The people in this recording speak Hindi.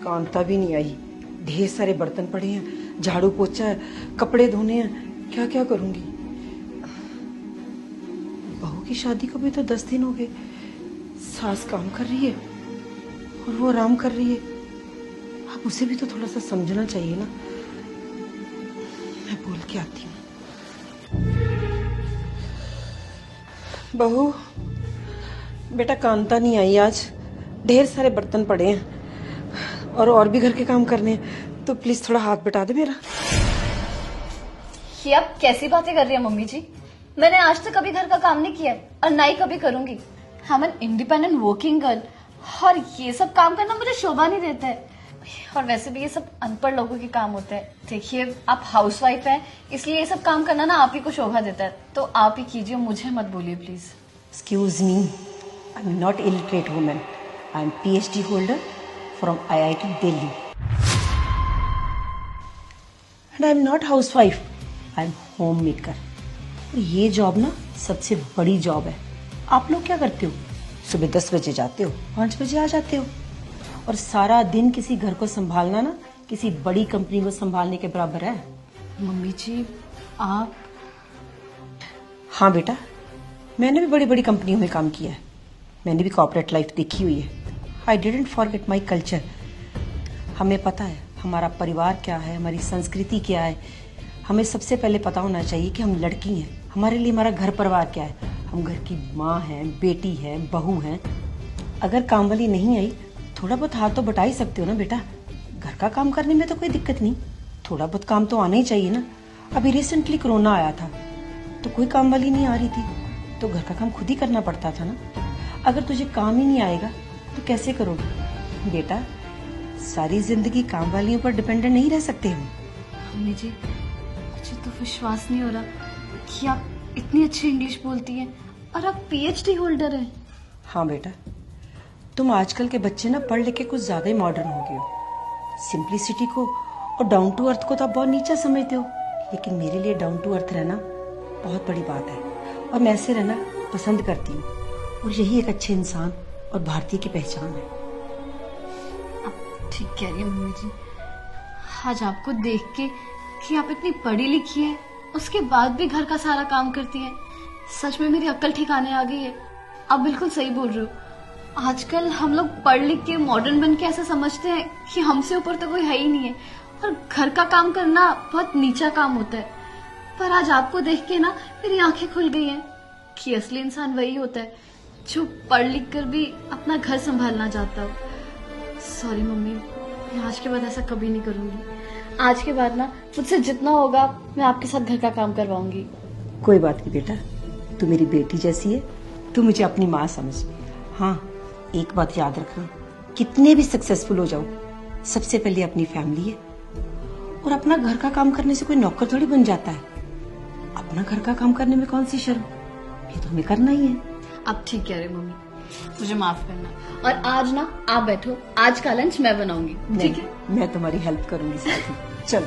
कांता भी नहीं आई, ढेर सारे बर्तन पड़े हैं, झाड़ू पोछा है, कपड़े धोने हैं, क्या क्या करूंगी। बहू की शादी को भी तो 10 दिन हो गए। सास काम कर रही है और वो आराम कर रही है। अब उसे भी तो थोड़ा सा समझना चाहिए ना। मैं बोल के आती हूँ। बहू बेटा, कांता नहीं आई आज, ढेर सारे बर्तन पड़े हैं और भी घर के काम करने हैं, तो प्लीज थोड़ा हाथ बटा दे मेरा। ये आप कैसी बातें कर रही है मम्मी जी? मैंने आज तक कभी घर का काम नहीं किया और ना ही कभी करूंगी। हम एन इंडिपेंडेंट वर्किंग गर्ल, और ये सब काम करना मुझे शोभा नहीं देता है। और वैसे भी ये सब अनपढ़ लोगों के काम होते हैं। देखिए, आप हाउसवाइफ हैं, इसलिए ये सब काम करना ना आप ही को शोभा देता है, तो आप ही कीजिए, मुझे मत बोलिए please. Excuse me, I'm not illiterate woman. I'm PhD holder from IIT Delhi. And I'm not housewife. I'm homemaker. और ये जॉब ना सबसे बड़ी जॉब है। आप लोग क्या करते हो? सुबह 10 बजे जाते हो, 5 बजे आ जाते हो, और सारा दिन किसी घर को संभालना ना किसी बड़ी कंपनी को संभालने के बराबर है। मम्मी जी आप... हाँ बेटा, मैंने भी बड़ी बड़ी कंपनियों में काम किया है। मैंने भी कॉर्पोरेट लाइफ देखी हुई है। I didn't forget my culture. हमें पता है हमारा परिवार क्या है, हमारी संस्कृति क्या है। हमें सबसे पहले पता होना चाहिए कि हम लड़की हैं, हमारे लिए हमारा घर परिवार क्या है। हम घर की माँ हैं, बेटी हैं, बहू हैं। अगर काम वाली नहीं आई, थोड़ा बहुत हाथ तो बटा ही सकते हो ना बेटा। घर का काम करने में तो कोई दिक्कत नहीं, थोड़ा बहुत काम तो आना ही चाहिए ना। अभी रिसेंटली कोरोना आया था तो कोई काम वाली नहीं आ रही थी, तो घर का काम खुद ही करना पड़ता था ना। अगर तुझे काम ही नहीं आएगा तो कैसे करोगे बेटा? सारी जिंदगी काम वालियों पर डिपेंडेंट नहीं रह सकते हम। मम्मी जी, मुझे तो विश्वास नहीं हो रहा कि आप इतनी अच्छी इंग्लिश बोलती हैं और आप PhD होल्डर हैं। हाँ बेटा, तुम आजकल के बच्चे ना पढ़ लिख के कुछ ज्यादा ही मॉडर्न हो गए हो। सिंप्लिसिटी को और डाउन टू अर्थ को तो आप बहुत नीचा समझते हो, लेकिन मेरे लिए डाउन टू अर्थ रहना बहुत बड़ी बात है, और मैं ऐसे रहना पसंद करती हूँ, और यही एक अच्छे इंसान और भारतीय की पहचान है। आप ठीक कह रही हैं मम्मी जी। आज आपको देख के कि आप इतनी पढ़ी लिखी है, उसके बाद भी घर का सारा काम करती है, सच में मेरी अक्ल ठिकाने आ गई है। आप बिल्कुल सही बोल रहे हो। आजकल हम लोग पढ़ लिख के मॉडर्न बन के ऐसा समझते हैं कि हमसे ऊपर तो कोई है ही नहीं है, और घर का काम करना बहुत नीचा काम होता है। पर आज आपको देख के ना मेरी आंखें खुल गई हैं कि असली इंसान वही होता है जो पढ़ लिख कर भी अपना घर संभालना चाहता हो। सॉरी मम्मी, मैं आज के बाद ऐसा कभी नहीं करूंगी। आज के बाद ना मुझसे जितना होगा मैं आपके साथ घर का काम करवाऊंगी। कोई बात नहीं बेटा, तू मेरी बेटी जैसी है, तू मुझे अपनी माँ समझ। हाँ, एक बात याद रखना, कितने भी सक्सेसफुल हो जाओ, सबसे पहले अपनी फैमिली है। और अपना घर का काम करने से कोई नौकर थोड़ी बन जाता है। अपना घर का काम करने में कौन सी शर्म, ये तो हमें करना ही है। आप ठीक कह रहे मम्मी, मुझे माफ करना। और आज ना आप बैठो, आज का लंच मैं बनाऊंगी, ठीक है? मैं तुम्हारी हेल्प करूंगी साथ ही। चलो।